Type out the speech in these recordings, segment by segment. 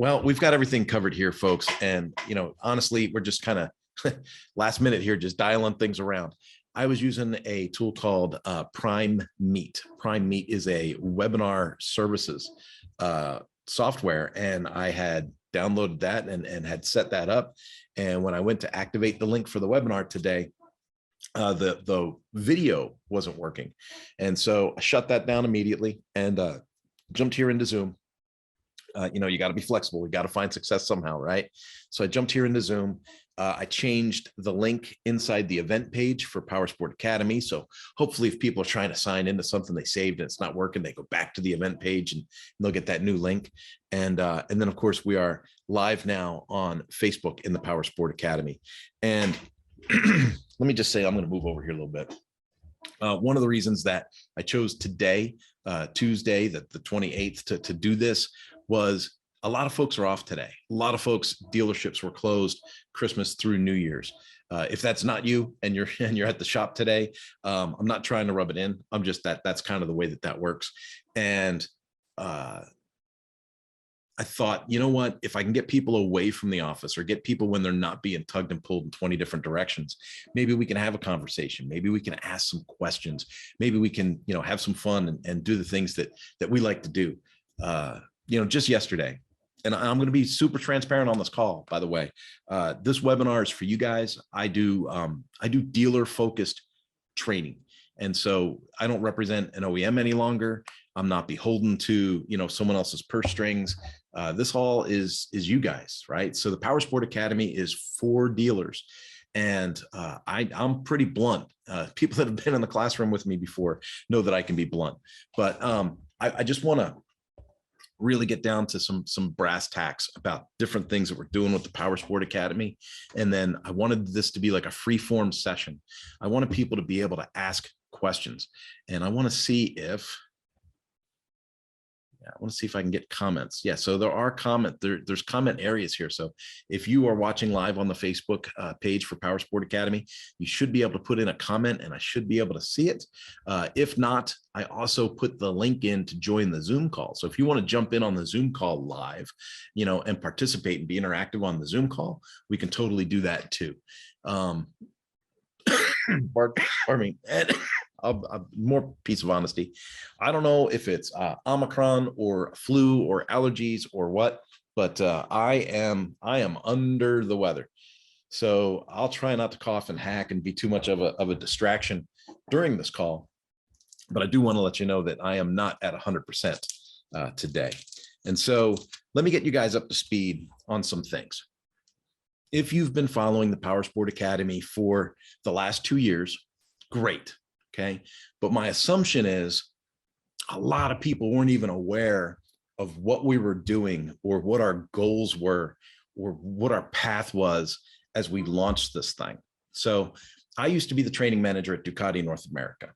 Well, we've got everything covered here, folks. And, honestly, we're just kind of last minute here, just dialing things around. I was using a tool called Prime Meet. Prime Meet is a webinar services software, and I had downloaded that and had set that up. And when I went to activate the link for the webinar today, the video wasn't working. And so I shut that down immediately and jumped here into Zoom. You got to be flexible. We got to find success somehow, right? So I jumped here into Zoom. I changed the link inside the event page for Powersport Academy. So hopefully if people are trying to sign into something they saved and it's not working, they go back to the event page and they'll get that new link. And then of course we are live now on Facebook in the Powersport Academy. And let me just say, I'm going to move over here a little bit. One of the reasons that I chose today, Tuesday, the 28th to do this was a lot of folks are off today. A lot of folks, dealerships were closed Christmas through New Year's. If that's not you and you're at the shop today, I'm not trying to rub it in. I'm just that's kind of the way that works. And I thought, you know what, if I can get people away from the office or get people when they're not being tugged and pulled in 20 different directions, maybe we can have a conversation. Maybe we can ask some questions. Maybe we can, have some fun and do the things that we like to do. Just yesterday, and I'm going to be super transparent on this call, by the way, this webinar is for you guys. I do dealer focused training. And so I don't represent an OEM any longer. I'm not beholden to, someone else's purse strings. This all is you guys, right? So the Powersport Academy is for dealers. And I'm pretty blunt. People that have been in the classroom with me before know that I can be blunt. But I just want to really get down to some brass tacks about different things that we're doing with the Powersport Academy. And then I wanted this to be like a free form session. I wanted people to be able to ask questions. And I want to see if I can get comments. Yeah, so there are there's comment areas here. So if you are watching live on the Facebook page for Powersport Academy, you should be able to put in a comment and I should be able to see it. If not, I also put the link in to join the Zoom call. So if you want to jump in on the Zoom call live, and participate and be interactive on the Zoom call, we can totally do that too. Pardon me. More piece of honesty. I don't know if it's Omicron or flu or allergies or what, but I am under the weather. So I'll try not to cough and hack and be too much of a distraction during this call. But I do want to let you know that I am not at 100% today. And so let me get you guys up to speed on some things. If you've been following the Powersport Academy for the last 2 years, great. Okay. But my assumption is a lot of people weren't even aware of what we were doing or what our goals were or what our path was as we launched this thing. So I used to be the training manager at Ducati North America.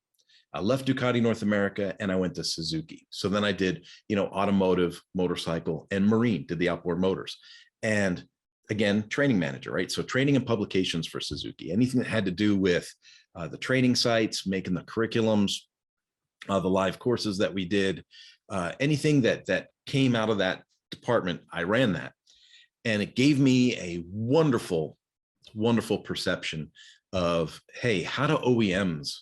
I left Ducati North America and I went to Suzuki. So then I did, automotive, motorcycle, and marine, did the outboard motors. And again, training manager, right? So training and publications for Suzuki, anything that had to do with the training sites, making the curriculums, the live courses that we did, anything that came out of that department, I ran that. And it gave me a wonderful, wonderful perception of, hey, how do OEMs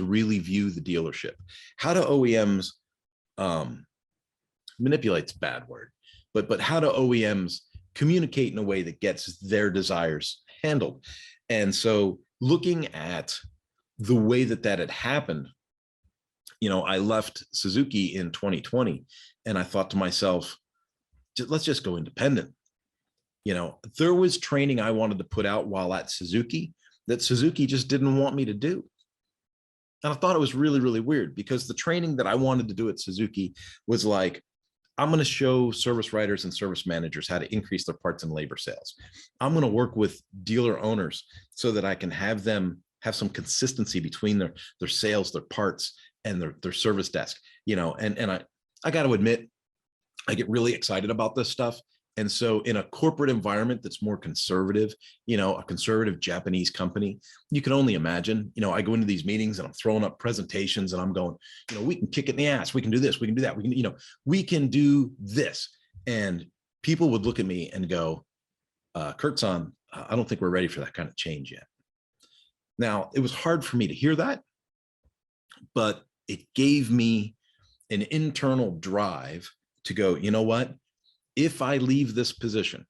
really view the dealership? How do OEMs, manipulate's a bad word, but how do OEMs communicate in a way that gets their desires handled? And so looking at the way that had happened, I left Suzuki in 2020 and I thought to myself, let's just go independent. There was training I wanted to put out while at Suzuki that Suzuki just didn't want me to do. And I thought it was really, really weird because the training that I wanted to do at Suzuki was like, I'm going to show service writers and service managers how to increase their parts and labor sales. I'm going to work with dealer owners so that I can have them have some consistency between their sales, their parts, and their service desk. And I got to admit, I get really excited about this stuff. And so in a corporate environment that's more conservative, a conservative Japanese company, you can only imagine, I go into these meetings and I'm throwing up presentations and I'm going, we can kick it in the ass. We can do this. We can do that. We can do this. And people would look at me and go, Kurtzon, I don't think we're ready for that kind of change yet. Now, it was hard for me to hear that, but it gave me an internal drive to go, you know what? If I leave this position,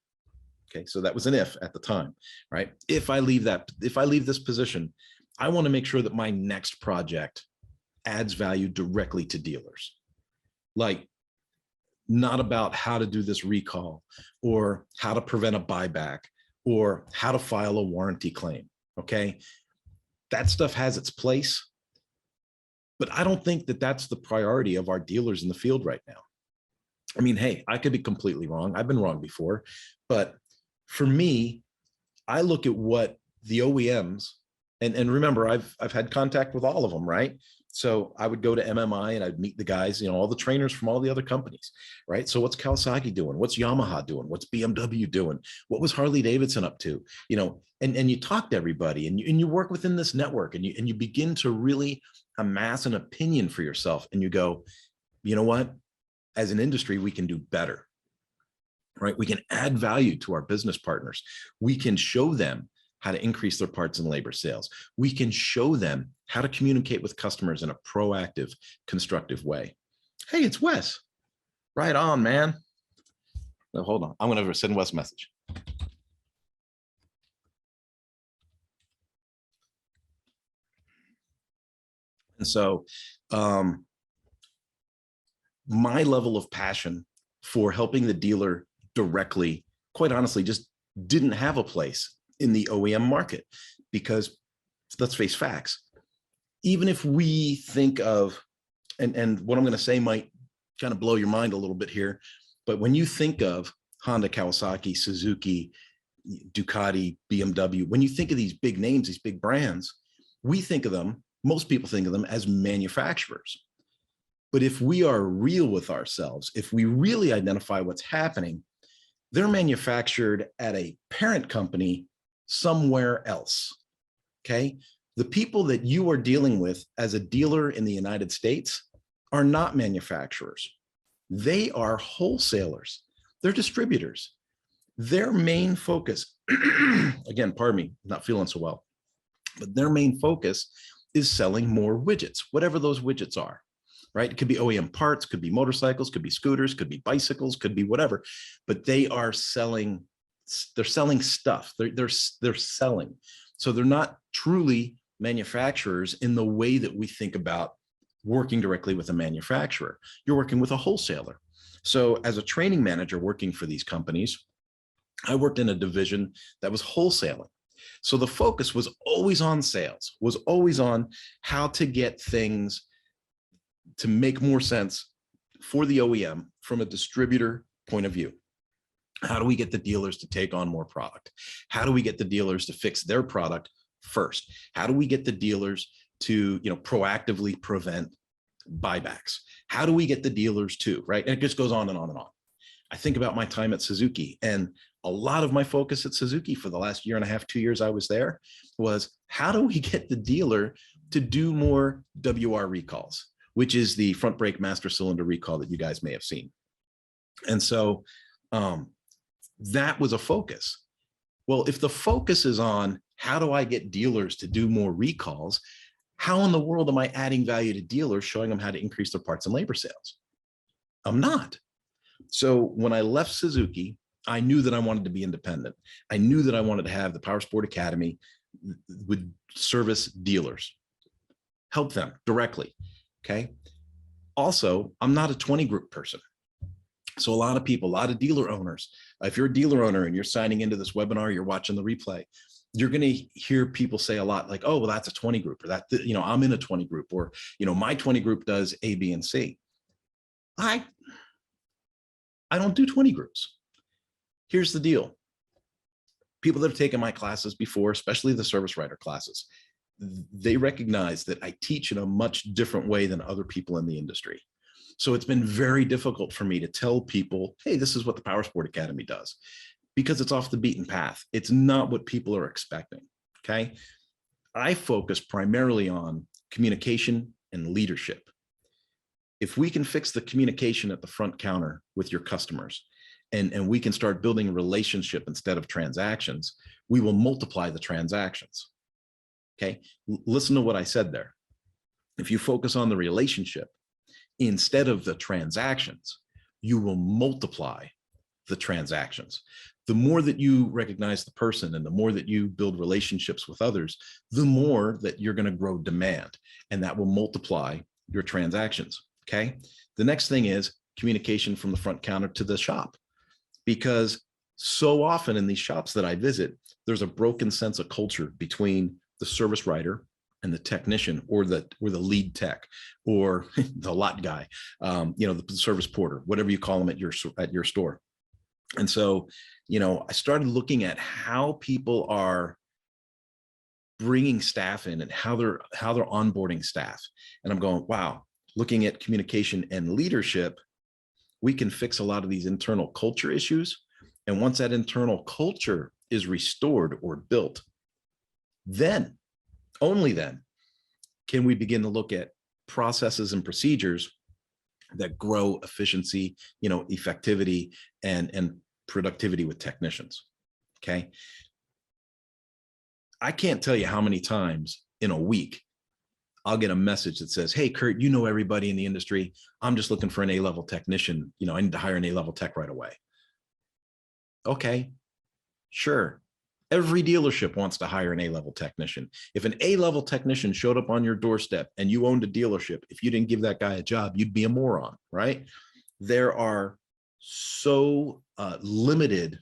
okay, so that was an if at the time, right? If I leave this position, I want to make sure that my next project adds value directly to dealers. Like, not about how to do this recall or how to prevent a buyback or how to file a warranty claim, okay? That stuff has its place, but I don't think that that's the priority of our dealers in the field right now. I mean, hey, I could be completely wrong. I've been wrong before, but for me, I look at what the OEMs, and remember, I've had contact with all of them, right? So I would go to MMI and I'd meet the guys, you know, all the trainers from all the other companies, right? So what's Kawasaki doing? What's Yamaha doing? What's BMW doing? What was Harley Davidson up to? You know, and you talk to everybody and you work within this network and you begin to really amass an opinion for yourself. And you go, you know what? As an industry, we can do better, right? We can add value to our business partners. We can show them how to increase their parts and labor sales. We can show them how to communicate with customers in a proactive, constructive way. Hey, it's Wes. Right on, man. No, hold on. I'm going to send Wes a message. And so my level of passion for helping the dealer directly, quite honestly, just didn't have a place in the OEM market, because let's face facts. Even if we think of, and what I'm going to say might kind of blow your mind a little bit here, but when you think of Honda, Kawasaki, Suzuki, Ducati, BMW, when you think of these big names, these big brands, we think of them, most people think of them as manufacturers. But if we are real with ourselves, if we really identify what's happening, they're manufactured at a parent company somewhere else, okay? The people that you are dealing with as a dealer in the United States are not manufacturers. They are wholesalers. They're distributors. Their main focus, again, pardon me, not feeling so well, but their main focus is selling more widgets, whatever those widgets are, right? It could be OEM parts, could be motorcycles, could be scooters, could be bicycles, could be whatever, but they are selling, they're selling stuff. They're selling. So they're not truly manufacturers in the way that we think about working directly with a manufacturer. You're working with a wholesaler. So as a training manager working for these companies, I worked in a division that was wholesaling. So the focus was always on sales, was always on how to get things to make more sense for the OEM from a distributor point of view. How do we get the dealers to take on more product? How do we get the dealers to fix their product first? How do we get the dealers to, you know, proactively prevent buybacks? How do we get the dealers to, right? And it just goes on and on and on. I think about my time at Suzuki, and a lot of my focus at Suzuki for the last year and a half, 2 years I was there, was how do we get the dealer to do more WR recalls, which is the front brake master cylinder recall that you guys may have seen. And so that was a focus. Well, if the focus is on how do I get dealers to do more recalls, how in the world am I adding value to dealers, showing them how to increase their parts and labor sales? I'm not. So when I left Suzuki, I knew that I wanted to be independent. I knew that I wanted to have the Powersport Academy would service dealers, help them directly. Okay. Also, I'm not a 20 group person. So a lot of people, a lot of dealer owners, if you're a dealer owner and you're signing into this webinar, you're watching the replay, you're going to hear people say a lot like, oh, well, that's a 20 group, or that, you know, I'm in a 20 group, or, you know, my 20 group does A, B, and C. I don't do 20 groups. Here's the deal. People that have taken my classes before, especially the service writer classes, they recognize that I teach in a much different way than other people in the industry. So it's been very difficult for me to tell people, hey, this is what the Powersport Academy does, because it's off the beaten path. It's not what people are expecting, okay? I focus primarily on communication and leadership. If we can fix the communication at the front counter with your customers, and we can start building a relationship instead of transactions, we will multiply the transactions. Okay, listen to what I said there. If you focus on the relationship instead of the transactions, you will multiply the transactions. The more that you recognize the person and the more that you build relationships with others, the more that you're going to grow demand, and that will multiply your transactions. Okay. The next thing is communication from the front counter to the shop, because so often in these shops that I visit, there's a broken sense of culture between the service writer and the technician, or the lead tech, or the lot guy, the service porter, whatever you call them at your store. And so, I started looking at how people are bringing staff in and how they're onboarding staff. And I'm going, wow, looking at communication and leadership, we can fix a lot of these internal culture issues. And once that internal culture is restored or built, then, only then, can we begin to look at processes and procedures that grow efficiency, effectivity and productivity with technicians. Okay. I can't tell you how many times in a week I'll get a message that says, hey, Kurt, everybody in the industry. I'm just looking for an A-level technician. I need to hire an A-level tech right away. Okay, sure. Every dealership wants to hire an A-level technician. If an A-level technician showed up on your doorstep and you owned a dealership, if you didn't give that guy a job, you'd be a moron, right? There are so limited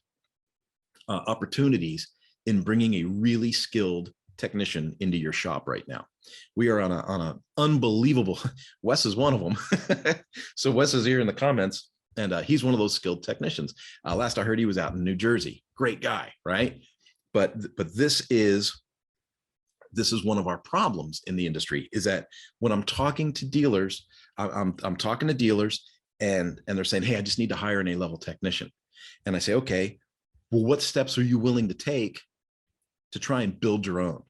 opportunities in bringing a really skilled technician into your shop right now. We are on an unbelievable, Wes is one of them. So Wes is here in the comments, and he's one of those skilled technicians. Last I heard, he was out in New Jersey. Great guy, right? But this is one of our problems in the industry, is that when I'm talking to dealers, I'm talking to dealers and they're saying, hey, I just need to hire an A-level technician. And I say, okay, well, what steps are you willing to take to try and build your own?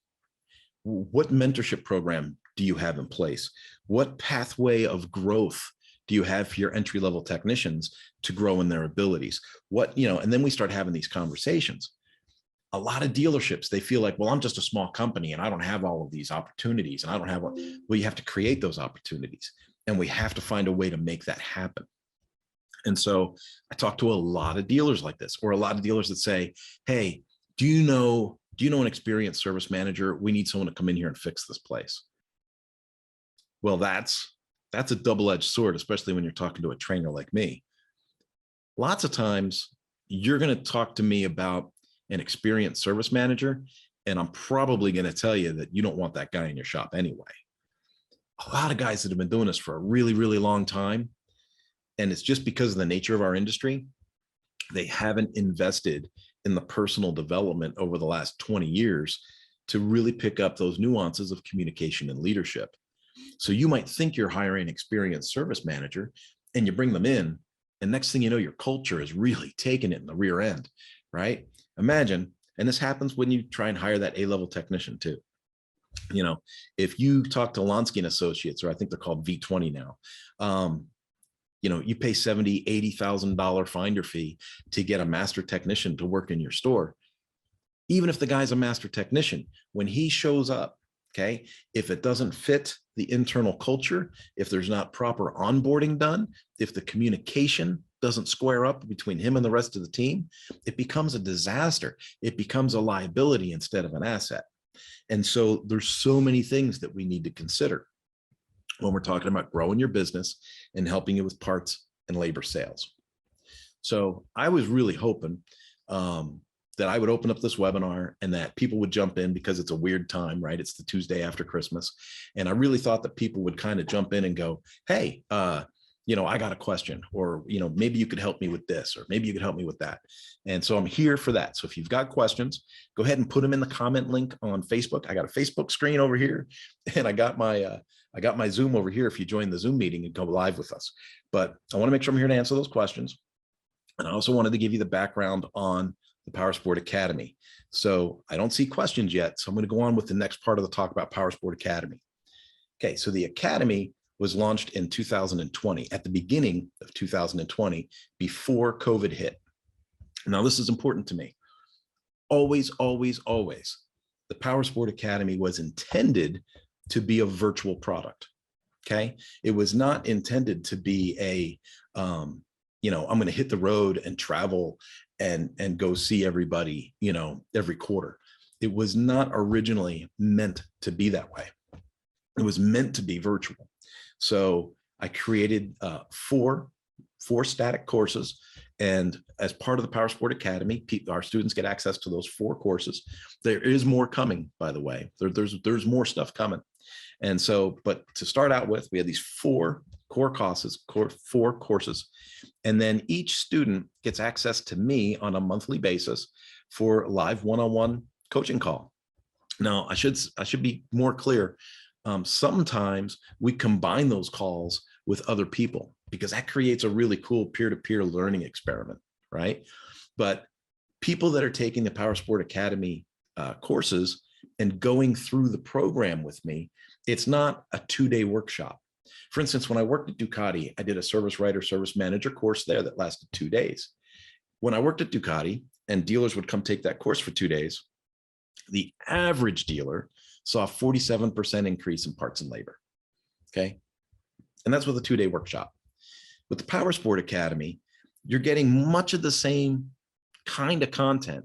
What mentorship program do you have in place? What pathway of growth do you have for your entry-level technicians to grow in their abilities? And then we start having these conversations. A lot of dealerships, they feel like, well, I'm just a small company and I don't have all of these opportunities, and I don't have well, you have to create those opportunities, and we have to find a way to make that happen. And so I talk to a lot of dealers like this, or a lot of dealers that say, hey, do you know an experienced service manager? We need someone to come in here and fix this place. Well, that's a double-edged sword, especially when you're talking to a trainer like me. Lots of times you're going to talk to me about an experienced service manager, and I'm probably going to tell you that you don't want that guy in your shop anyway. A lot of guys that have been doing this for a really, really long time, and it's just because of the nature of our industry, they haven't invested in the personal development over the last 20 years to really pick up those nuances of communication and leadership. So you might think you're hiring an experienced service manager, and you bring them in, and next thing you know, your culture is really taking it in the rear end, right? Imagine, and this happens when you try and hire that A-level technician too. If you talk to Lonsky and Associates, or I think they're called V20 now, you pay $70,000, $80,000 finder fee to get a master technician to work in your store. Even if the guy's a master technician, when he shows up, okay, if it doesn't fit the internal culture, if there's not proper onboarding done, if the communication doesn't square up between him and the rest of the team, it becomes a disaster. It becomes a liability instead of an asset. And so there's so many things that we need to consider when we're talking about growing your business and helping you with parts and labor sales. So I was really hoping that I would open up this webinar and that people would jump in, because it's a weird time, right? It's the Tuesday after Christmas. And I really thought that people would kind of jump in and go, hey, I got a question, or, maybe you could help me with this, or maybe you could help me with that. And so I'm here for that. So if you've got questions, go ahead and put them in the comment link on Facebook. I got a Facebook screen over here, and I got my Zoom over here if you join the Zoom meeting and go live with us. But I want to make sure I'm here to answer those questions. And I also wanted to give you the background on the Powersport Academy. So I don't see questions yet, so I'm going to go on with the next part of the talk about Powersport Academy. Okay, so the Academy was launched in 2020, at the beginning of 2020, before COVID hit. Now, this is important to me. Always, always, always, the Powersport Academy was intended to be a virtual product. Okay. It was not intended to be a, I'm going to hit the road and travel and go see everybody, every quarter. It was not originally meant to be that way. It was meant to be virtual. So I created four static courses. And as part of the Powersport Academy, our students get access to those 4 courses. There is more coming, by the way. There's more stuff coming. And so, but to start out with, we had these 4 core courses, 4 courses. And then each student gets access to me on a monthly basis for a live one-on-one coaching call. Now, I should be more clear. Sometimes we combine those calls with other people because that creates a really cool peer-to-peer learning experiment, right? But people that are taking the Powersport Academy courses and going through the program with me, it's not a 2-day workshop. For instance, when I worked at Ducati, I did a service writer, service manager course there that lasted 2 days. When I worked at Ducati and dealers would come take that course for 2 days, the average dealer saw a 47% increase in parts and labor. Okay. And that's with a 2-day workshop. With the Powersport Academy, you're getting much of the same kind of content,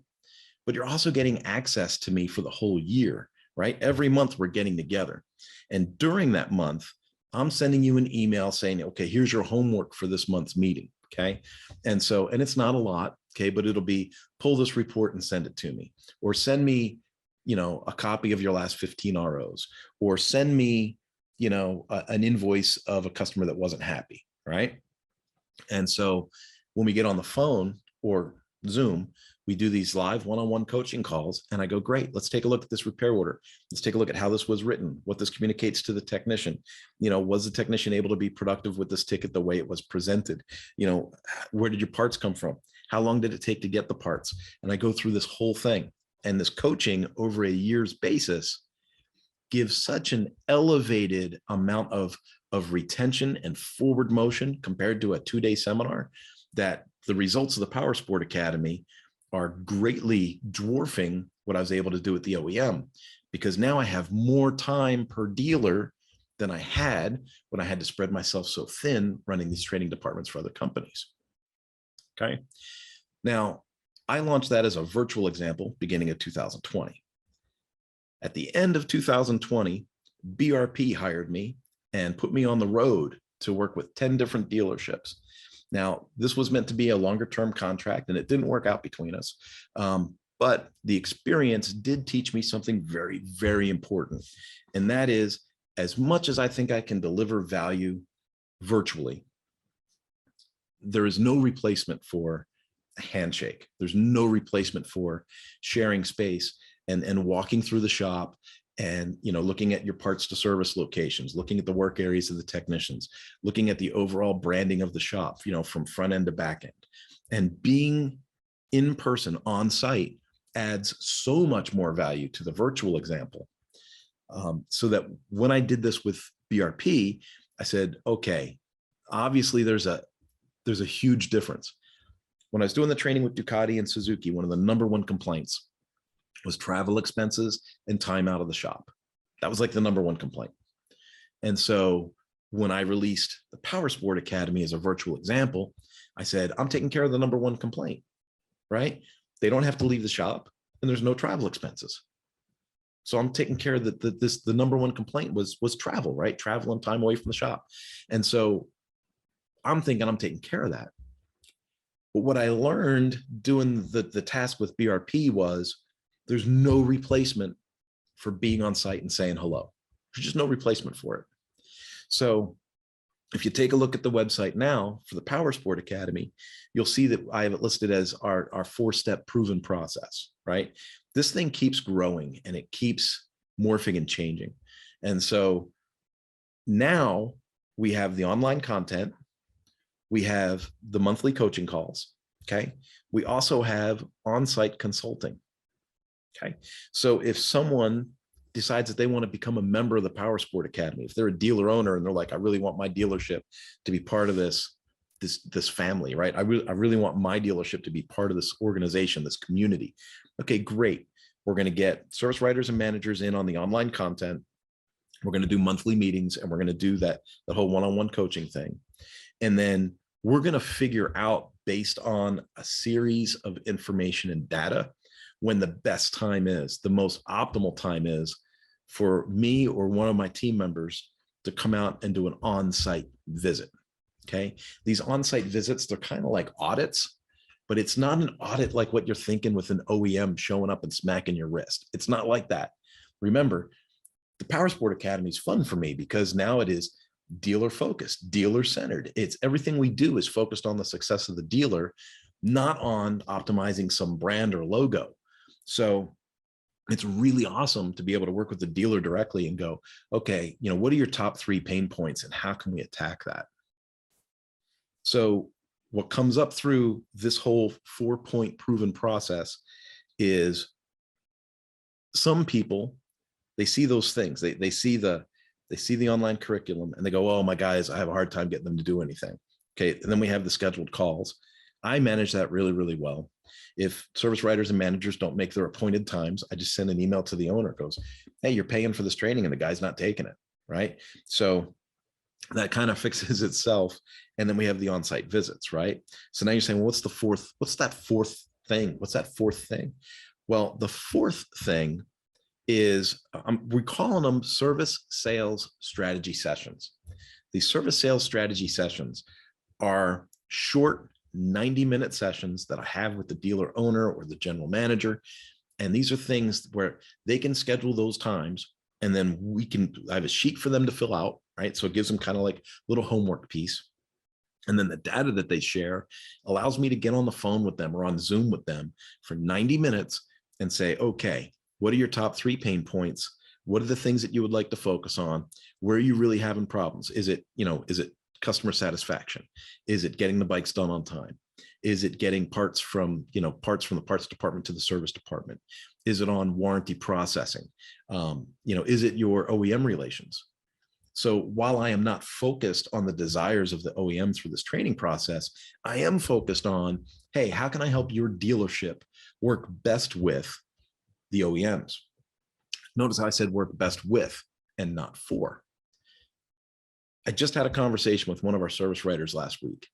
but you're also getting access to me for the whole year, right? Every month we're getting together. And during that month, I'm sending you an email saying, okay, here's your homework for this month's meeting. Okay. And it's not a lot. Okay. But it'll be pull this report and send it to me, or send me, a copy of your last 15 ROs, or send me, an invoice of a customer that wasn't happy. Right. And so when we get on the phone or Zoom, we do these live one-on-one coaching calls, and I go, great, let's take a look at this repair order. Let's take a look at how this was written, what this communicates to the technician. Was the technician able to be productive with this ticket the way it was presented? Where did your parts come from? How long did it take to get the parts? And I go through this whole thing, and this coaching over a year's basis gives such an elevated amount of retention and forward motion compared to a 2-day seminar that the results of the Powersport Academy are greatly dwarfing what I was able to do at the OEM, because now I have more time per dealer than I had when I had to spread myself so thin running these training departments for other companies. Okay. Now, I launched that as a virtual example beginning of 2020. At the end of 2020, BRP hired me and put me on the road to work with 10 different dealerships. Now, this was meant to be a longer term contract, and it didn't work out between us. But the experience did teach me something very, very important. And that is, as much as I think I can deliver value virtually, there is no replacement for a handshake. There's no replacement for sharing space and walking through the shop and, looking at your parts to service locations, looking at the work areas of the technicians, looking at the overall branding of the shop, from front end to back end. And being in person on site adds so much more value to the virtual example. So that when I did this with BRP, I said, okay, obviously there's a huge difference. When I was doing the training with Ducati and Suzuki, one of the number 1 complaints was travel expenses and time out of the shop. That was like the number 1 complaint. And so when I released the Powersport Academy as a virtual example, I said, I'm taking care of the number 1 complaint, right? They don't have to leave the shop and there's no travel expenses. So I'm taking care of the number 1 complaint was travel, right? Travel and time away from the shop. And so I'm thinking I'm taking care of that. But what I learned doing the task with BRP was there's no replacement for being on site and saying hello. There's just no replacement for it. So if you take a look at the website now for the Powersport Academy, you'll see that I have it listed as our 4-step proven process, right? This thing keeps growing and it keeps morphing and changing. And so now we have the online content. We have the monthly coaching calls. Okay. We also have on-site consulting. Okay. So if someone decides that they want to become a member of the Powersport Academy, if they're a dealer owner and they're like, I really want my dealership to be part of this, this family, right? I really want my dealership to be part of this organization, this community. Okay, great. We're going to get service writers and managers in on the online content. We're going to do monthly meetings, and we're going to do the whole one-on-one coaching thing. And then we're going to figure out, based on a series of information and data, when the best time is, the most optimal time is for me or one of my team members to come out and do an on-site visit. Okay. These on-site visits, they're kind of like audits, but it's not an audit like what you're thinking with an OEM showing up and smacking your wrist. It's not like that. Remember, the Powersport Academy is fun for me because now it is dealer focused, dealer centered. It's everything we do is focused on the success of the dealer, not on optimizing some brand or logo. So it's really awesome to be able to work with the dealer directly and go, okay, what are your top 3 pain points and how can we attack that? So what comes up through this whole 4-point proven process is some people, they see those things. They see the online curriculum and they go, oh, my guys, I have a hard time getting them to do anything. Okay. And then we have the scheduled calls. I manage that really, really well. If service writers and managers don't make their appointed times, I just send an email to the owner. It goes, hey, you're paying for this training and the guy's not taking it. Right. So that kind of fixes itself. And then we have the on-site visits, right? So now you're saying, well, what's that fourth thing? What's that fourth thing? Well, the fourth thing is we're calling them service sales strategy sessions. These service sales strategy sessions are short 90-minute sessions that I have with the dealer owner or the general manager. And these are things where they can schedule those times. And then I have a sheet for them to fill out, right? So it gives them kind of like a little homework piece. And then the data that they share allows me to get on the phone with them or on Zoom with them for 90 minutes and say, okay, what are your top 3 pain points? What are the things that you would like to focus on? Where are you really having problems? Is it customer satisfaction? Is it getting the bikes done on time? Is it getting parts from the parts department to the service department? Is it on warranty processing? Is it your OEM relations? So while I am not focused on the desires of the OEMs for this training process, I am focused on, hey, how can I help your dealership work best with the OEMs? Notice how I said work best with and not for. I just had a conversation with one of our service writers last week.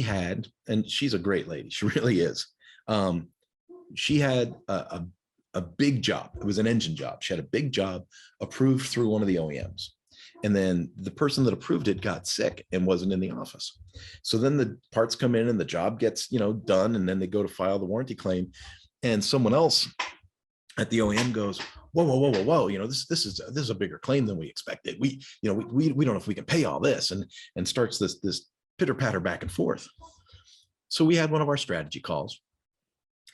And she's a great lady. She really is. She had a big job. It was an engine job. She had a big job approved through one of the OEMs. And then the person that approved it got sick and wasn't in the office. So then the parts come in and the job gets, done. And then they go to file the warranty claim. And someone else at the OEM goes, whoa, this is a bigger claim than we expected. We don't know if we can pay all this, and starts this pitter patter back and forth. So we had one of our strategy calls,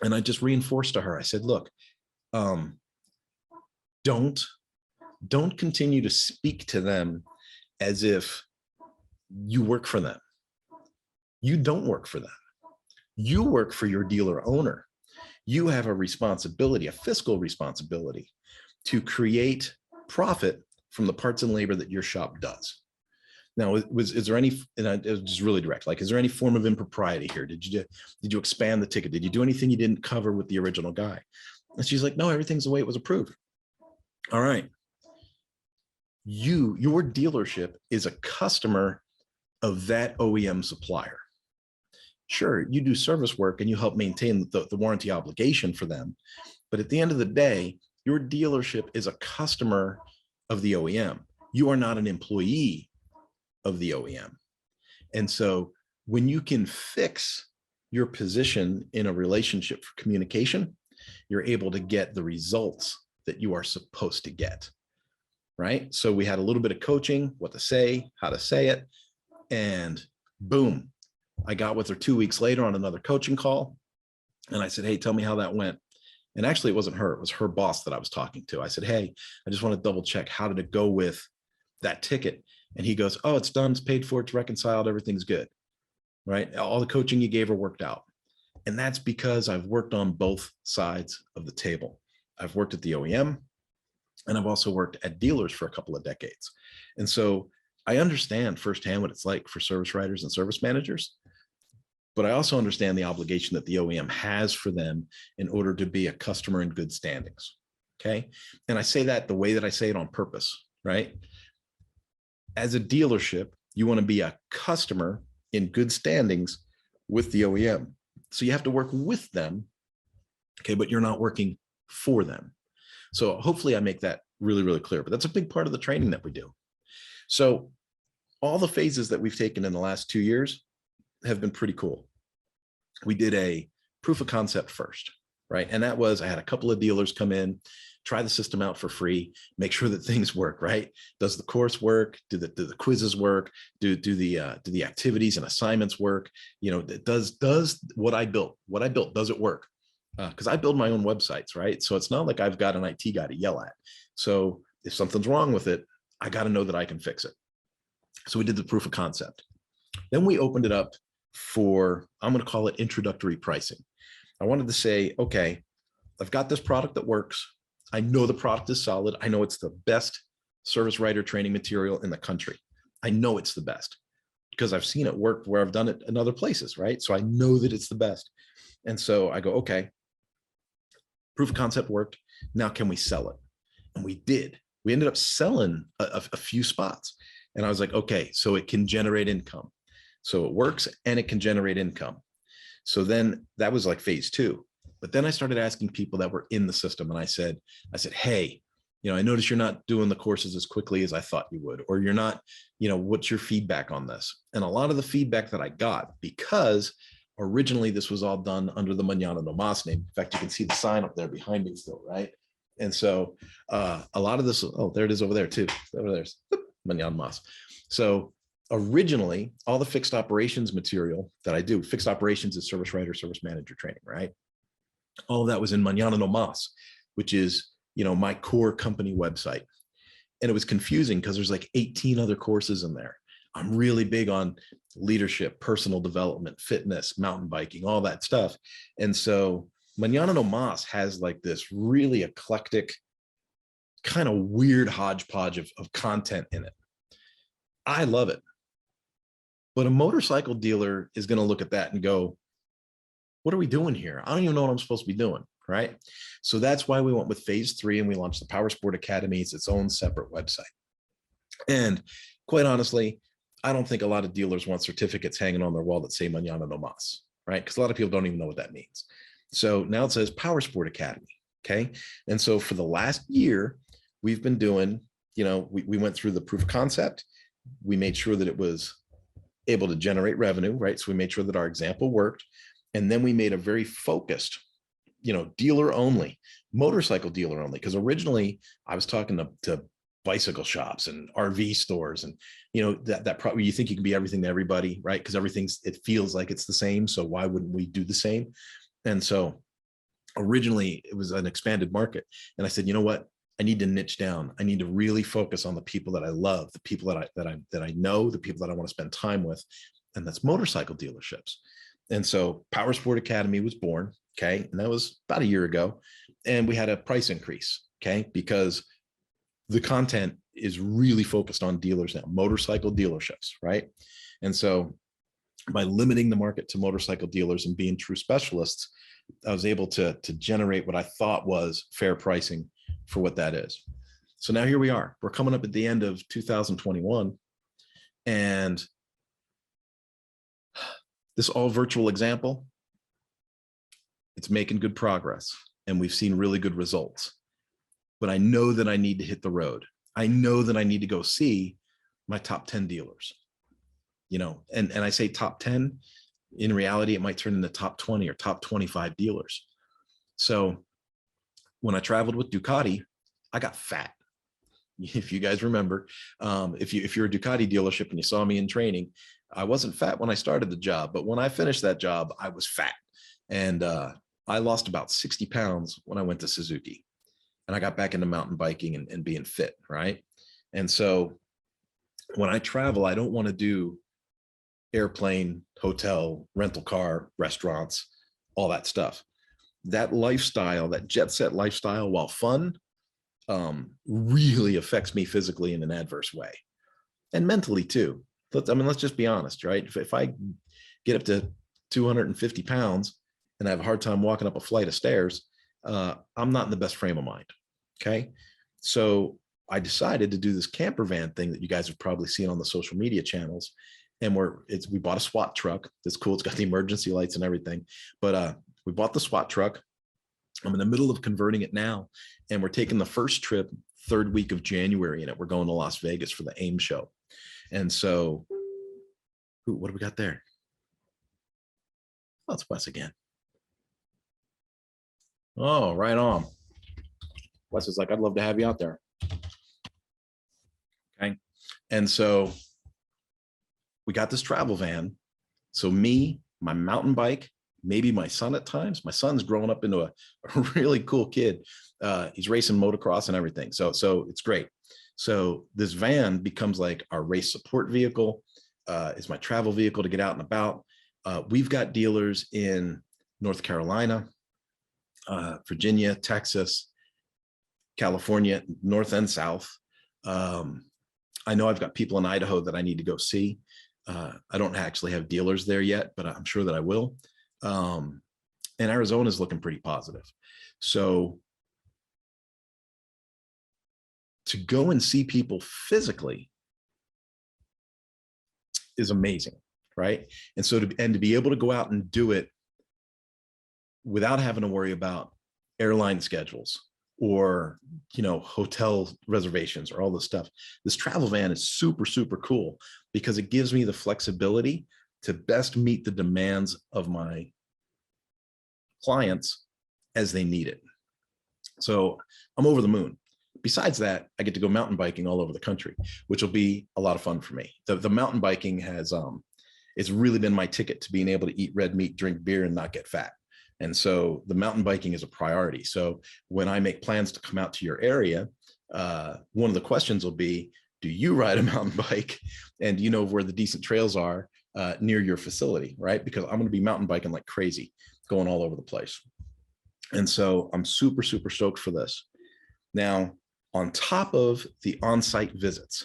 and I just reinforced to her. I said, look, don't continue to speak to them as if you work for them. You don't work for them. You work for your dealer owner. You have a responsibility, a fiscal responsibility, to create profit from the parts and labor that your shop does. Now, is there any, and it was just really direct, like, is there any form of impropriety here? Did you expand the ticket? Did you do anything you didn't cover with the original guy? And she's like, no, everything's the way it was approved. All right. Your dealership is a customer of that OEM supplier. Sure, you do service work and you help maintain the warranty obligation for them. But at the end of the day, your dealership is a customer of the OEM. You are not an employee of the OEM. And so when you can fix your position in a relationship for communication, you're able to get the results that you are supposed to get, right? So we had a little bit of coaching, what to say, how to say it, and boom, I got with her 2 weeks later on another coaching call. And I said, hey, tell me how that went. And actually, it wasn't her. It was her boss that I was talking to. I said, hey, I just want to double check. How did it go with that ticket? And he goes, oh, it's done. It's paid for. It's reconciled. Everything's good. Right? All the coaching you gave her worked out. And that's because I've worked on both sides of the table. I've worked at the OEM, and I've also worked at dealers for a couple of decades. And so I understand firsthand what it's like for service writers and service managers, but I also understand the obligation that the OEM has for them in order to be a customer in good standings. Okay. And I say that the way that I say it on purpose, right? As a dealership, you want to be a customer in good standings with the OEM. So you have to work with them. Okay. But you're not working for them. So hopefully I make that really, really clear, but that's a big part of the training that we do. So all the phases that we've taken in the last 2 years have been pretty cool. We did a proof of concept first, right? And that was, I had a couple of dealers come in, try the system out for free, make sure that things work, right? Does the course work? Do the quizzes work? Do the activities and assignments work? You know, does what I built, does it work? Because I build my own websites, right? So it's not like I've got an IT guy to yell at. So if something's wrong with it, I got to know that I can fix it. So we did the proof of concept. Then we opened it up for, I'm going to call it introductory pricing. I wanted to say, okay, I've got this product that works. I know the product is solid. I know it's the best service writer training material in the country. I know it's the best because I've seen it work where I've done it in other places, right? So I know that it's the best. And so I go, okay, proof of concept worked. Now can we sell it? And we did. We ended up selling a few spots. And I was like, okay, so it can generate income. So it works and it can generate income. So then that was like phase 2. But then I started asking people that were in the system. And I said, hey, you know, I noticed you're not doing the courses as quickly as I thought you would, or you're not, you know, what's your feedback on this? And a lot of the feedback that I got, because originally this was all done under the Mañana No Mas name. In fact, you can see the sign up there behind me still, right? And so a lot of this, oh, there it is over there too. Over there's Mañana Mas. So originally, all the fixed operations material that I do, fixed operations is service writer, service manager training, right? All of that was in Mañana No Mas, which is, you know, my core company website. And it was confusing because there's like 18 other courses in there. I'm really big on leadership, personal development, fitness, mountain biking, all that stuff. And so Mañana No Mas has like this really eclectic, kind of weird hodgepodge of content in it. I love it. But a motorcycle dealer is going to look at that and go, what are we doing here? I don't even know what I'm supposed to be doing, right? So that's why we went with phase 3 and we launched the Powersport Academy. It's its own separate website. And quite honestly, I don't think a lot of dealers want certificates hanging on their wall that say Mañana No Mas, right? Because a lot of people don't even know what that means. So now it says Powersport Academy, okay? And so for the last year, we've been doing, you know, we went through the proof of concept. We made sure that it was able to generate revenue, right? So we made sure that our example worked. And then we made a very focused, you know, dealer only, motorcycle dealer only. Because originally I was talking to bicycle shops and RV stores, and you know, that probably, you think you can be everything to everybody, right? Because it feels like it's the same. So why wouldn't we do the same? And so originally it was an expanded market. And I said, you know what? I need to niche down. I need to really focus on the people that I love, the people that I know, the people that I want to spend time with. And that's motorcycle dealerships. And so Powersport Academy was born. Okay. And that was about a year ago. And we had a price increase. Okay. Because the content is really focused on dealers now, motorcycle dealerships. Right. And so by limiting the market to motorcycle dealers and being true specialists, I was able to generate what I thought was fair pricing for what that is. So now here we are. We're coming up at the end of 2021. And this all virtual example, it's making good progress. And we've seen really good results. But I know that I need to hit the road. I know that I need to go see my top 10 dealers. You know, and I say top 10, in reality, it might turn into top 20 or top 25 dealers. So when I traveled with Ducati, I got fat. If you guys remember, if you're a Ducati dealership and you saw me in training, I wasn't fat when I started the job, but when I finished that job, I was fat. And I lost about 60 pounds when I went to Suzuki. And I got back into mountain biking and being fit, right? And so when I travel, I don't want to do airplane, hotel, rental car, restaurants, all that stuff. That lifestyle, that jet set lifestyle, while fun, really affects me physically in an adverse way. and mentally too. I mean, let's just be honest, right? If I get up to 250 pounds and I have a hard time walking up a flight of stairs, I'm not in the best frame of mind. Okay. So I decided to do this camper van thing that you guys have probably seen on the social media channels. And we bought a SWAT truck. That's cool. It's got the emergency lights and everything. But we bought the SWAT truck. I'm in the middle of converting it now. And we're taking the first trip, third week of January in it. We're going to Las Vegas for the AIM show. And so, what do we got there? Oh, it's Wes again. Oh, right on. Wes is like, I'd love to have you out there. Okay. And so we got this travel van. So me, my mountain bike, maybe my son at times. My son's growing up into a really cool kid. He's racing motocross and everything. So it's great. So this van becomes like our race support vehicle. It's my travel vehicle to get out and about. We've got dealers in North Carolina, Virginia, Texas, California, North and South. I know I've got people in Idaho that I need to go see. I don't actually have dealers there yet, but I'm sure that I will. And Arizona is looking pretty positive. So to go and see people physically is amazing, right? And so to be able to go out and do it without having to worry about airline schedules or, hotel reservations or all this stuff. This travel van is super, super cool because it gives me the flexibility to best meet the demands of my clients as they need it. So I'm over the moon. Besides that, I get to go mountain biking all over the country, which will be a lot of fun for me. The mountain biking has, it's really been my ticket to being able to eat red meat, drink beer, and not get fat. And so the mountain biking is a priority. So when I make plans to come out to your area, one of the questions will be, do you ride a mountain bike? And do you know where the decent trails are near your facility, right? Because I'm going to be mountain biking like crazy, going all over the place. And so I'm super, super stoked for this. Now, on top of the on-site visits,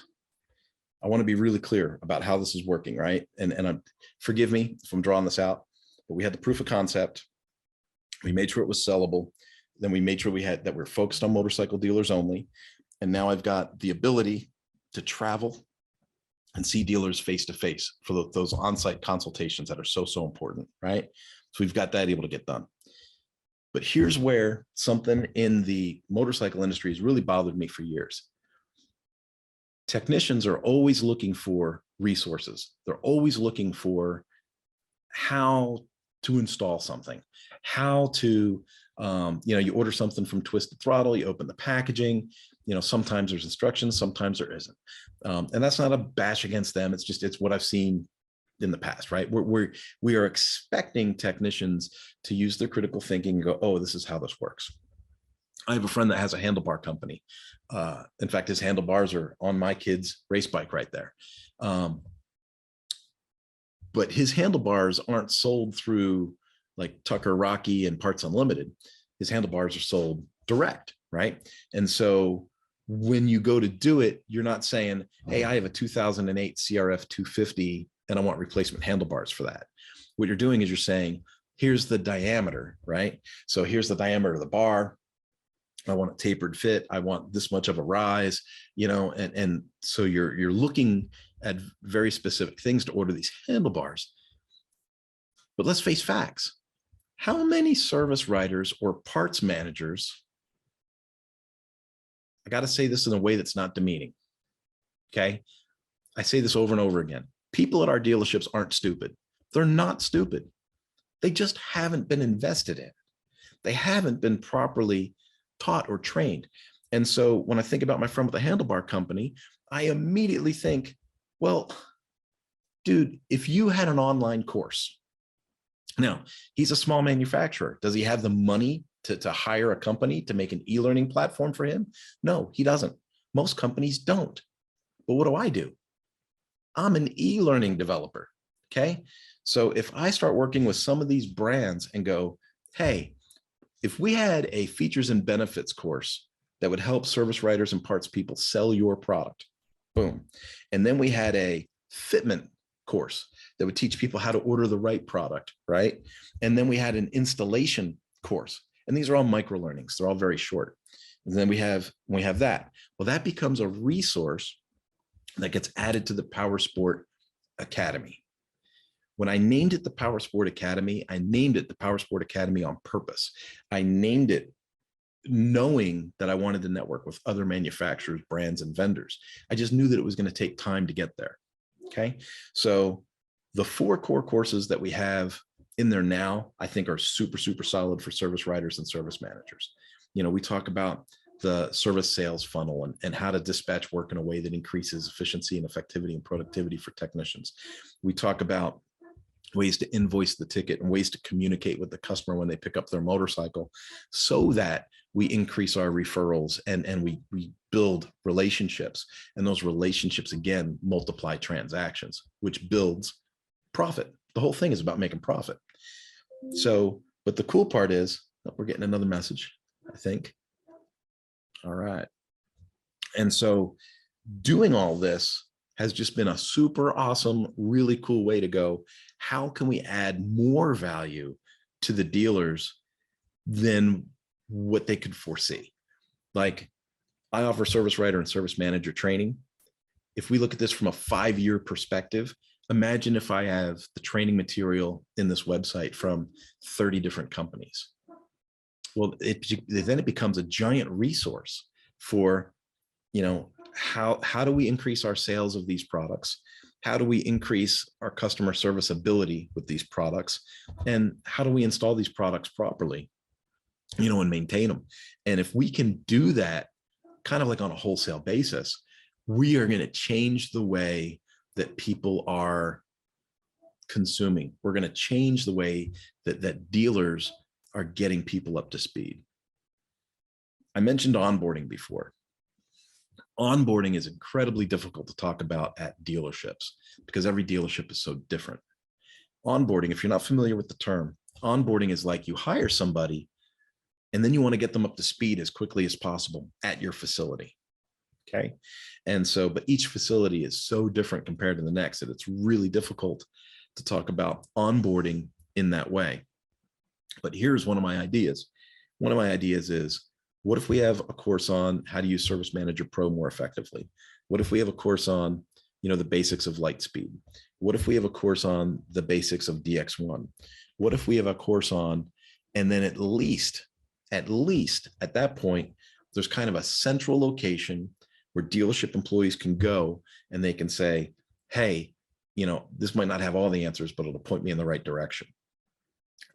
I want to be really clear about how this is working, right? And forgive me if I'm drawing this out, but we had the proof of concept. We made sure it was sellable. Then we made sure that we're focused on motorcycle dealers only. And now I've got the ability to travel and see dealers face to face for those on-site consultations that are so, so important, right? So we've got that able to get done. But here's where something in the motorcycle industry has really bothered me for years. Technicians are always looking for resources. They're always looking for how to install something, how to, you order something from Twisted Throttle, you open the packaging, sometimes there's instructions, sometimes there isn't. And that's not a bash against them. It's what I've seen in the past, right? We are expecting technicians to use their critical thinking and go, oh, this is how this works. I have a friend that has a handlebar company. In fact, his handlebars are on my kid's race bike right there. But his handlebars aren't sold through like Tucker Rocky and Parts Unlimited. His handlebars are sold direct, right? And so when you go to do it, you're not saying, hey, I have a 2008 CRF 250 and I want replacement handlebars for that. What you're doing is you're saying, here's the diameter, right? So here's the diameter of the bar. I want a tapered fit. I want this much of a rise, and so you're looking at very specific things to order these handlebars. But let's face facts. How many service writers or parts managers, I got to say this in a way that's not demeaning. Okay. I say this over and over again. People at our dealerships aren't stupid. They're not stupid. They just haven't been invested in. They haven't been properly taught or trained. And so when I think about my friend with the handlebar company, I immediately think, well, dude, if you had an online course, now he's a small manufacturer. Does he have the money to hire a company to make an e-learning platform for him? No, he doesn't. Most companies don't. But what do? I'm an e-learning developer. Okay. So if I start working with some of these brands and go, hey, if we had a features and benefits course that would help service writers and parts people sell your product, Boom. And then we had a fitment course that would teach people how to order the right product, right? And then we had an installation course. And these are all micro learnings. They're all very short. And then we have that. Well, that becomes a resource that gets added to the Powersport Academy. When I named it the Powersport Academy, I named it the Powersport Academy on purpose. I named it knowing that I wanted to network with other manufacturers, brands, and vendors. I just knew that it was going to take time to get there. Okay. So the 4 core courses that we have in there now, I think are super, super solid for service writers and service managers. You know, we talk about the service sales funnel and how to dispatch work in a way that increases efficiency and effectivity and productivity for technicians. We talk about ways to invoice the ticket and ways to communicate with the customer when they pick up their motorcycle so that we increase our referrals and we build relationships. And those relationships, again, multiply transactions, which builds profit. The whole thing is about making profit. So, but the cool part is, oh, we're getting another message, I think. All right. And so doing all this has just been a super awesome, really cool way to go. How can we add more value to the dealers than what they could foresee? Like, I offer service writer and service manager training. If we look at this from a 5-year perspective, imagine if I have the training material in this website from 30 different companies. Well, then it becomes a giant resource for, you know, how do we increase our sales of these products? How do we increase our customer service ability with these products? And how do we install these products properly, you know, and maintain them? And if we can do that kind of like on a wholesale basis, we are going to change the way that people are consuming. We're going to change the way that dealers are getting people up to speed. I mentioned onboarding before. Onboarding is incredibly difficult to talk about at dealerships because every dealership is so different. Onboarding, if you're not familiar with the term, onboarding is like you hire somebody and then you want to get them up to speed as quickly as possible at your facility. Okay. And so, but each facility is so different compared to the next that it's really difficult to talk about onboarding in that way. But here's one of my ideas. One of my ideas is, what if we have a course on how to use Service Manager Pro more effectively? What if we have a course on, you know, the basics of Lightspeed? What if we have a course on the basics of DX1? What if we have a course on, and then at least at that point, there's kind of a central location where dealership employees can go and they can say, hey, you know, this might not have all the answers, but it'll point me in the right direction.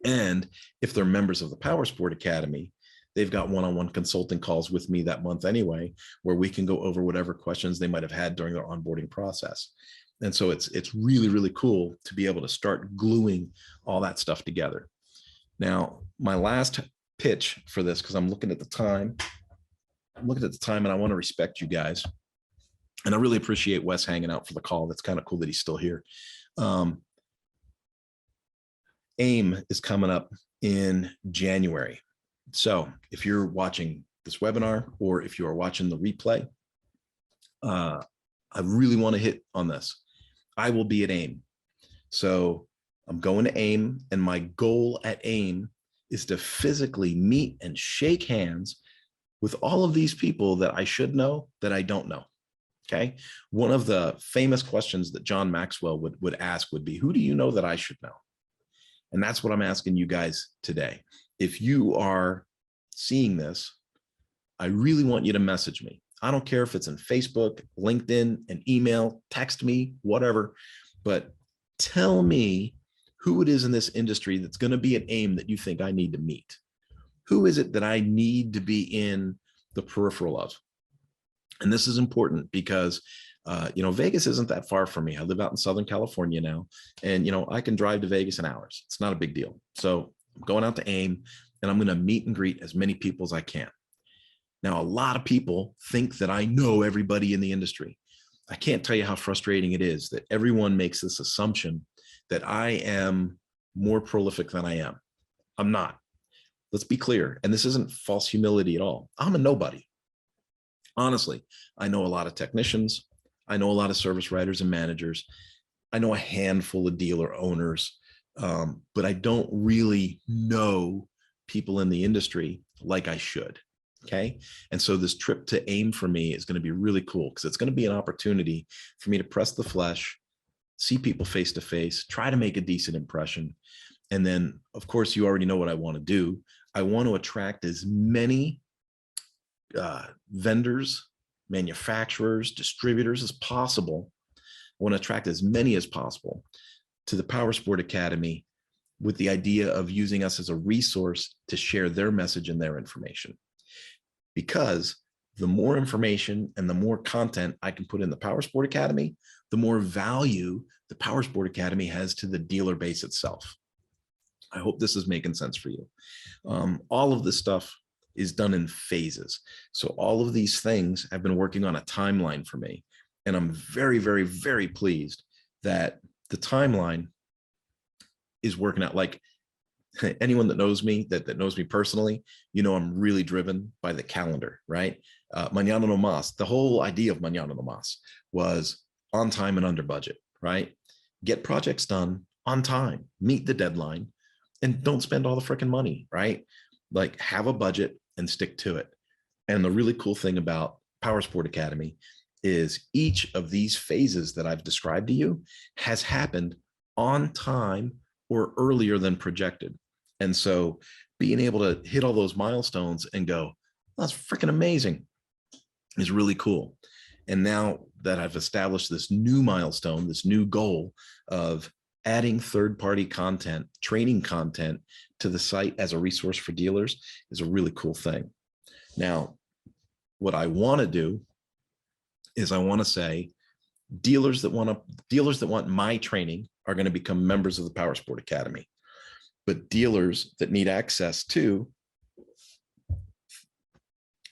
And if they're members of the Powersport Academy, they've got one-on-one consulting calls with me that month anyway, where we can go over whatever questions they might have had during their onboarding process. And so it's really, really cool to be able to start gluing all that stuff together. Now, my last pitch for this, because I'm looking at the time, and I want to respect you guys. And I really appreciate Wes hanging out for the call. That's kind of cool that he's still here. AIM is coming up in January. So if you're watching this webinar or if you are watching the replay, I really want to hit on this. I will be at AIM. So I'm going to AIM, and my goal at AIM is to physically meet and shake hands with all of these people that I should know that I don't know. Okay. One of the famous questions that John Maxwell would ask would be, who do you know that I should know? And that's what I'm asking you guys today. If you are seeing this, I really want you to message me. I don't care if it's in Facebook, LinkedIn, an email, text me, whatever, but tell me who it is in this industry that's going to be an AIM that you think I need to meet. Who is it that I need to be in the peripheral of? And this is important because, you know, Vegas isn't that far from me. I live out in Southern California now, and, you know, I can drive to Vegas in hours. It's not a big deal. So I'm going out to AIM, and I'm going to meet and greet as many people as I can. Now, a lot of people think that I know everybody in the industry. I can't tell you how frustrating it is that everyone makes this assumption that I am more prolific than I am. I'm not. Let's be clear. And this isn't false humility at all. I'm a nobody. Honestly, I know a lot of technicians. I know a lot of service writers and managers. I know a handful of dealer owners, but I don't really know people in the industry like I should. Okay. And so this trip to AIM for me is going to be really cool because it's going to be an opportunity for me to press the flesh, see people face to face, try to make a decent impression. And then, of course, you already know what I want to do. I want to attract as many vendors, manufacturers, distributors as possible. I want to attract as many as possible to the Powersport Academy with the idea of using us as a resource to share their message and their information. Because the more information and the more content I can put in the Powersport Academy, the more value the Powersport Academy has to the dealer base itself. I hope this is making sense for you. All of this stuff is done in phases. So all of these things have been working on a timeline for me. And I'm very, very, very pleased that the timeline is working out. Like anyone that knows me, that knows me personally, you know, I'm really driven by the calendar, right? Mañana no más. The whole idea of Mañana no más was on time and under budget, right? Get projects done on time, meet the deadline, and don't spend all the freaking money, right? Like have a budget and stick to it. And the really cool thing about Powersport Academy is each of these phases that I've described to you has happened on time or earlier than projected. And so being able to hit all those milestones and go, that's freaking amazing, is really cool. And now that I've established this new milestone, this new goal of adding third-party content, training content to the site as a resource for dealers is a really cool thing. Now, what I want to do is I want to say dealers that want my training are going to become members of the Powersport Academy. But dealers that need access to,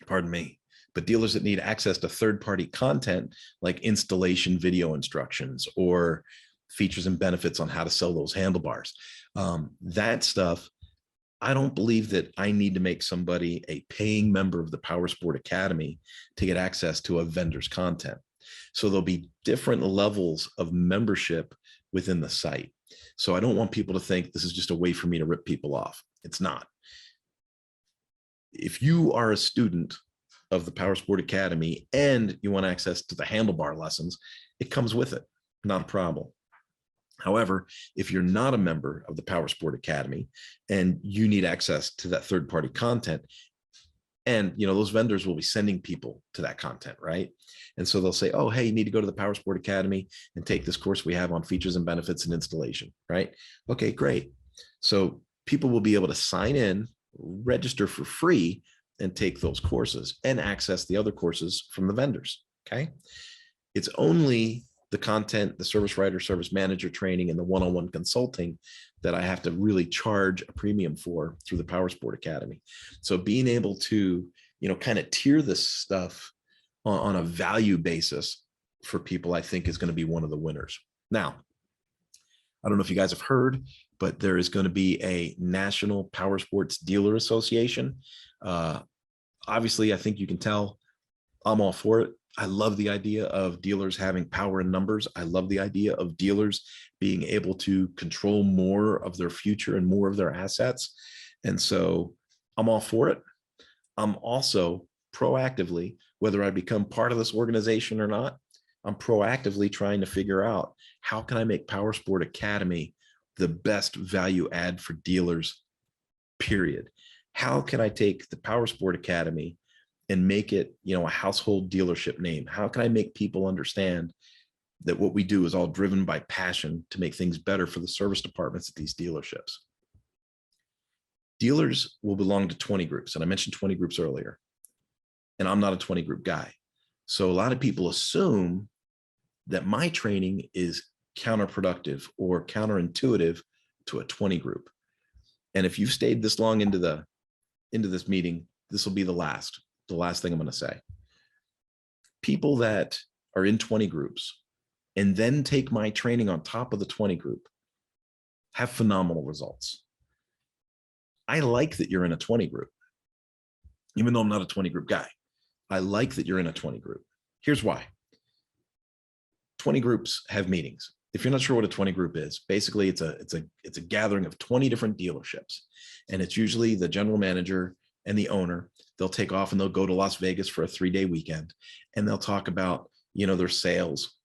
but dealers that need access to third-party content like installation video instructions or features and benefits on how to sell those handlebars, that stuff, I don't believe that I need to make somebody a paying member of the Powersport Academy to get access to a vendor's content. So there'll be different levels of membership within the site. So I don't want people to think this is just a way for me to rip people off. It's not. If you are a student of the Powersport Academy and you want access to the handlebar lessons, it comes with it, not a problem. However, if you're not a member of the Powersport Academy and you need access to that third-party content, and you know those vendors will be sending people to that content, right? And so they'll say, oh, hey, you need to go to the Powersport Academy and take this course we have on features and benefits and installation, right? Okay, great. So people will be able to sign in, register for free, and take those courses and access the other courses from the vendors, okay? It's only the content, the service writer, service manager training, and the one-on-one consulting that I have to really charge a premium for through the Powersport Academy. So being able to, you know, kind of tier this stuff on a value basis for people, I think is going to be one of the winners. Now, I don't know if you guys have heard, but there is going to be a National Powersports Dealer Association. Obviously, I think you can tell I'm all for it. I love the idea of dealers having power in numbers. I love the idea of dealers being able to control more of their future and more of their assets. And so I'm all for it. I'm also proactively, whether I become part of this organization or not, I'm proactively trying to figure out how can I make Powersport Academy the best value add for dealers, period. How can I take the Powersport Academy and make it, you know, a household dealership name? How can I make people understand that what we do is all driven by passion to make things better for the service departments at these dealerships? Dealers will belong to 20 groups, and I mentioned 20 groups earlier, and I'm not a 20 group guy. So a lot of people assume that my training is counterproductive or counterintuitive to a 20 group. And if you've stayed this long into this meeting, this will be the last thing I'm going to say. People that are in 20 groups and then take my training on top of the 20 group have phenomenal results. I like that you're in a 20 group, even though I'm not a 20 group guy. I like that you're in a 20 group. Here's why. 20 groups have meetings. If you're not sure what a 20 group is, basically it's a gathering of 20 different dealerships. And it's usually the general manager and the owner. They'll take off and they'll go to Las Vegas for a 3-day weekend, and they'll talk about, their sales,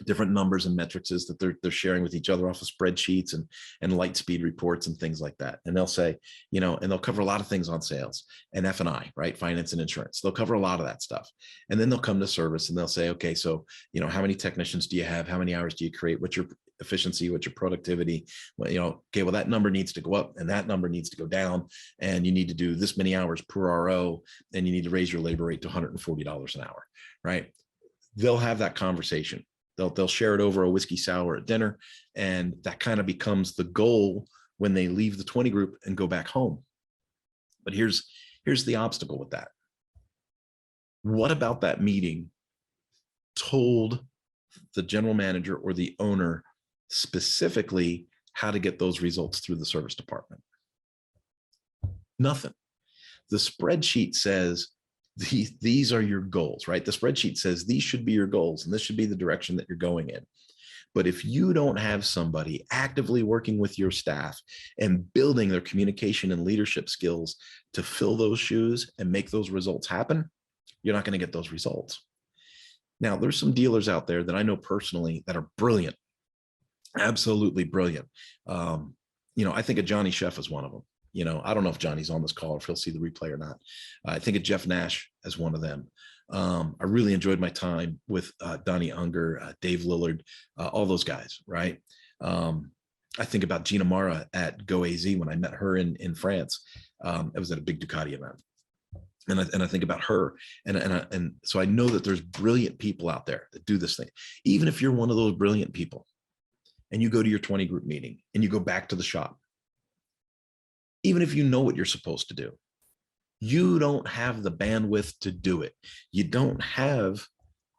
different numbers and metrics that they're sharing with each other off of spreadsheets and light speed reports and things like that. And they'll say, and they'll cover a lot of things on sales and F&I, right? Finance and insurance. They'll cover a lot of that stuff. And then they'll come to service and they'll say, okay, so, how many technicians do you have? How many hours do you create? What's your efficiency? What's your productivity? Well, okay, well, that number needs to go up and that number needs to go down. And you need to do this many hours per RO, and you need to raise your labor rate to $140 an hour, right? They'll have that conversation. They'll share it over a whiskey sour at dinner. And that kind of becomes the goal when they leave the 20 group and go back home. But here's the obstacle with that. What about that meeting told the general manager or the owner specifically how to get those results through the service department? Nothing. The spreadsheet says, these are your goals, right? The spreadsheet says these should be your goals and this should be the direction that you're going in. But if you don't have somebody actively working with your staff and building their communication and leadership skills to fill those shoes and make those results happen, you're not going to get those results. Now, there's some dealers out there that I know personally that are brilliant, absolutely brilliant. I think of Johnny Chef as one of them. I don't know if Johnny's on this call or if he'll see the replay or not. I think of Jeff Nash as one of them. I really enjoyed my time with Donnie Unger, Dave Lillard, all those guys, right? I think about Gina Mara at Go AZ when I met her in France. It was at a big Ducati event. And I think about her. And so I know that there's brilliant people out there that do this thing. Even if you're one of those brilliant people and you go to your 20 group meeting and you go back to the shop, even if you know what you're supposed to do, you don't have the bandwidth to do it. You don't have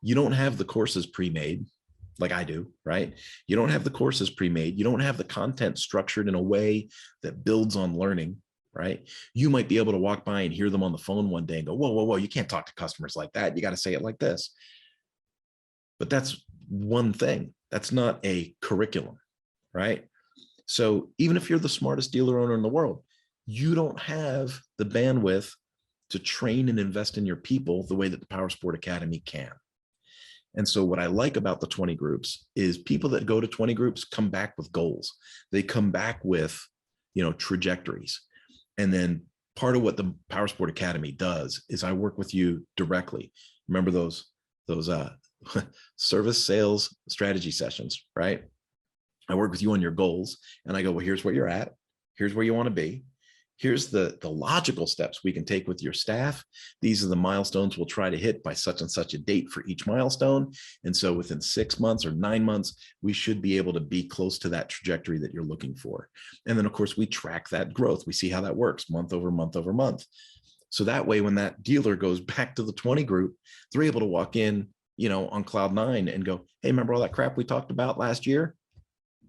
the courses pre-made like I do, right? You don't have the courses pre-made. You don't have the content structured in a way that builds on learning, right? You might be able to walk by and hear them on the phone one day and go, whoa, whoa, whoa, you can't talk to customers like that. You got to say it like this. But that's one thing. That's not a curriculum, right? So even if you're the smartest dealer owner in the world, you don't have the bandwidth to train and invest in your people the way that the Powersport Academy can. And so what I like about the 20 groups is people that go to 20 groups come back with goals. They come back with, trajectories. And then part of what the Powersport Academy does is I work with you directly. Remember those service sales strategy sessions, right? I work with you on your goals and I go, well, here's where you're at. Here's where you want to be. Here's the logical steps we can take with your staff. These are the milestones we'll try to hit by such and such a date for each milestone. And so within 6 months or 9 months, we should be able to be close to that trajectory that you're looking for. And then of course we track that growth. We see how that works month over month over month. So that way, when that dealer goes back to the 20 group, they're able to walk in, on cloud 9 and go, hey, remember all that crap we talked about last year?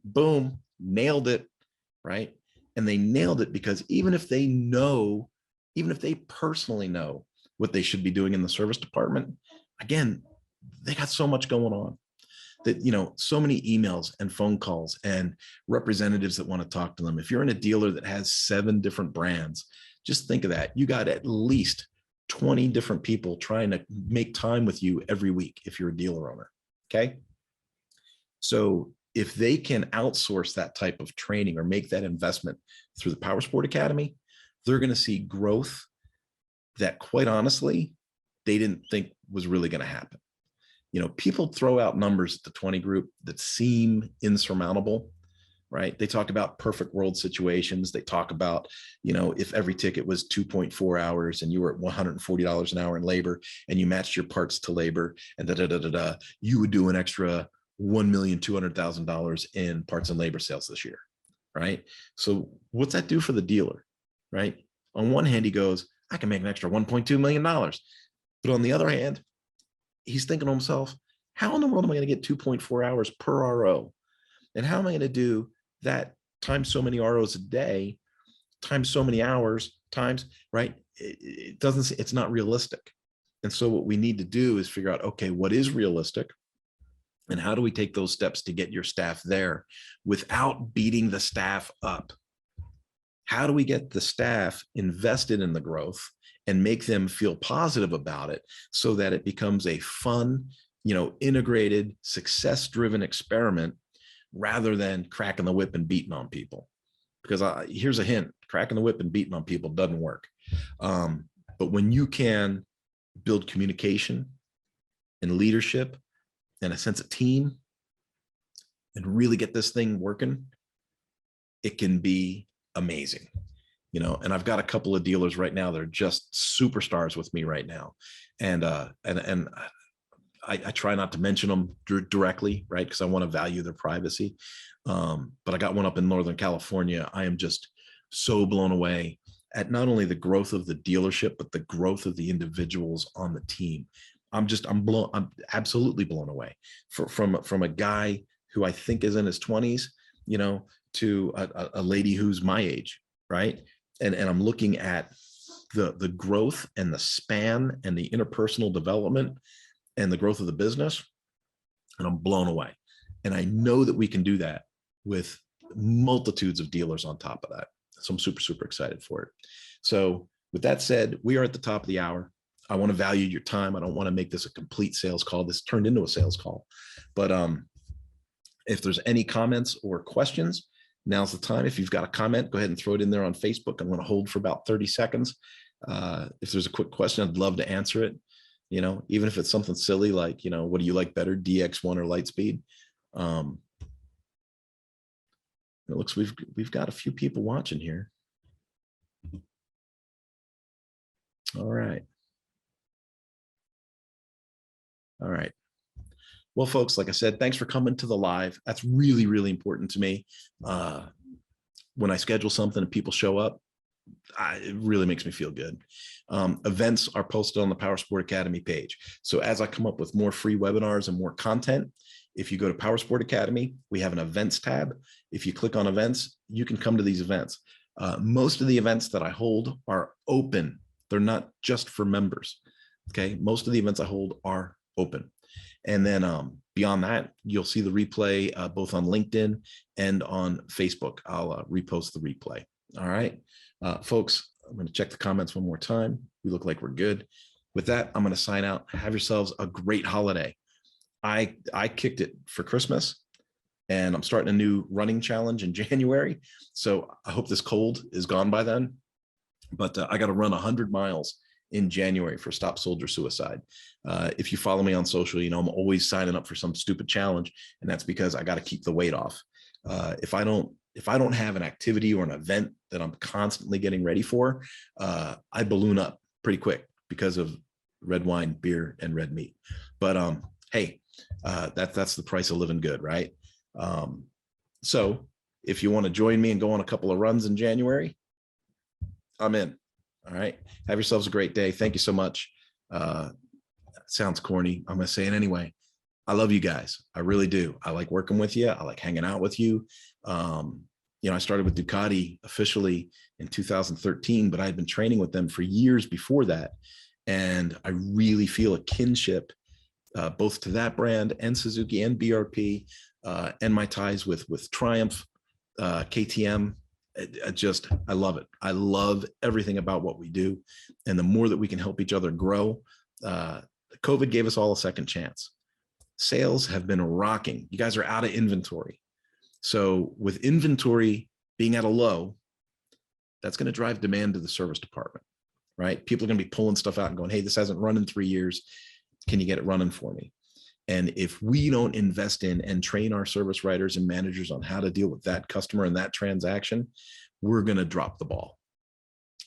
Boom, nailed it, right? And they nailed it because even if they personally know what they should be doing in the service department, again, they got so much going on that, so many emails and phone calls and representatives that want to talk to them. If you're in a dealer that has 7 different brands, just think of that. You got at least 20 different people trying to make time with you every week if you're a dealer owner, okay? So if they can outsource that type of training or make that investment through the Powersport Academy, they're going to see growth that, quite honestly, they didn't think was really going to happen. People throw out numbers at the 20 group that seem insurmountable, right? They talk about perfect world situations. They talk about, if every ticket was 2.4 hours and you were at $140 an hour in labor and you matched your parts to labor and you would do an extra $1,200,000 in parts and labor sales this year, right? So what's that do for the dealer, right? On one hand, he goes, I can make an extra $1.2 million. But on the other hand, he's thinking to himself, how in the world am I going to get 2.4 hours per RO? And how am I going to do that times so many ROs a day, times so many hours, times, right? It's not realistic. And so what we need to do is figure out, okay, what is realistic? And how do we take those steps to get your staff there without beating the staff up? How do we get the staff invested in the growth and make them feel positive about it so that it becomes a fun, integrated, success-driven experiment rather than cracking the whip and beating on people? Because here's a hint: cracking the whip and beating on people doesn't work. But when you can build communication and leadership and a sense of team and really get this thing working, it can be amazing. And I've got a couple of dealers right now that are just superstars with me right now. And I try not to mention them directly, right? Because I want to value their privacy. But I got one up in Northern California. I am just so blown away at not only the growth of the dealership, but the growth of the individuals on the team. I'm absolutely blown away from a guy who I think is in his 20s, to a lady who's my age, right? And I'm looking at the growth and the span and the interpersonal development and the growth of the business, and I'm blown away. And I know that we can do that with multitudes of dealers on top of that. So I'm super, super excited for it. So with that said, we are at the top of the hour. I want to value your time. I don't want to make this a complete sales call. This turned into a sales call. But if there's any comments or questions, now's the time. If you've got a comment, go ahead and throw it in there on Facebook. I'm going to hold for about 30 seconds. If there's a quick question, I'd love to answer it. Even if it's something silly like, what do you like better, DX1 or Lightspeed? It looks we've got a few people watching here. All right. All right. Well, folks, like I said, thanks for coming to the live. That's really, really important to me. When I schedule something and people show up, it really makes me feel good. Events are posted on the Powersport Academy page. So as I come up with more free webinars and more content, if you go to Powersport Academy, we have an events tab. If you click on events, you can come to these events. Most of the events that I hold are open. They're not just for members. Okay. Most of the events I hold are open. And then beyond that, you'll see the replay both on LinkedIn and on Facebook. I'll repost the replay. All right. Folks, I'm going to check the comments one more time. We look like we're good. With that, I'm going to sign out. Have yourselves a great holiday. I kicked it for Christmas, and I'm starting a new running challenge in January. So I hope this cold is gone by then. But I got to run 100 miles in January for Stop Soldier Suicide. If you follow me on social, I'm always signing up for some stupid challenge, and that's because I got to keep the weight off. If I don't have an activity or an event that I'm constantly getting ready for, I balloon up pretty quick because of red wine, beer, and red meat. But hey, that's the price of living good, right? So if you want to join me and go on a couple of runs in January, I'm in. All right. Have yourselves a great day. Thank you so much. Sounds corny. I'm going to say it anyway. I love you guys. I really do. I like working with you. I like hanging out with you. I started with Ducati officially in 2013, but I had been training with them for years before that. And I really feel a kinship both to that brand and Suzuki and BRP, and my ties with Triumph, KTM. I love it. I love everything about what we do. And the more that we can help each other grow, COVID gave us all a second chance. Sales have been rocking. You guys are out of inventory. So with inventory being at a low, that's going to drive demand to the service department, right? People are going to be pulling stuff out and going, hey, this hasn't run in 3 years. Can you get it running for me? And if we don't invest in and train our service writers and managers on how to deal with that customer and that transaction, we're going to drop the ball.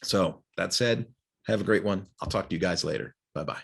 So that said, have a great one. I'll talk to you guys later. Bye-bye.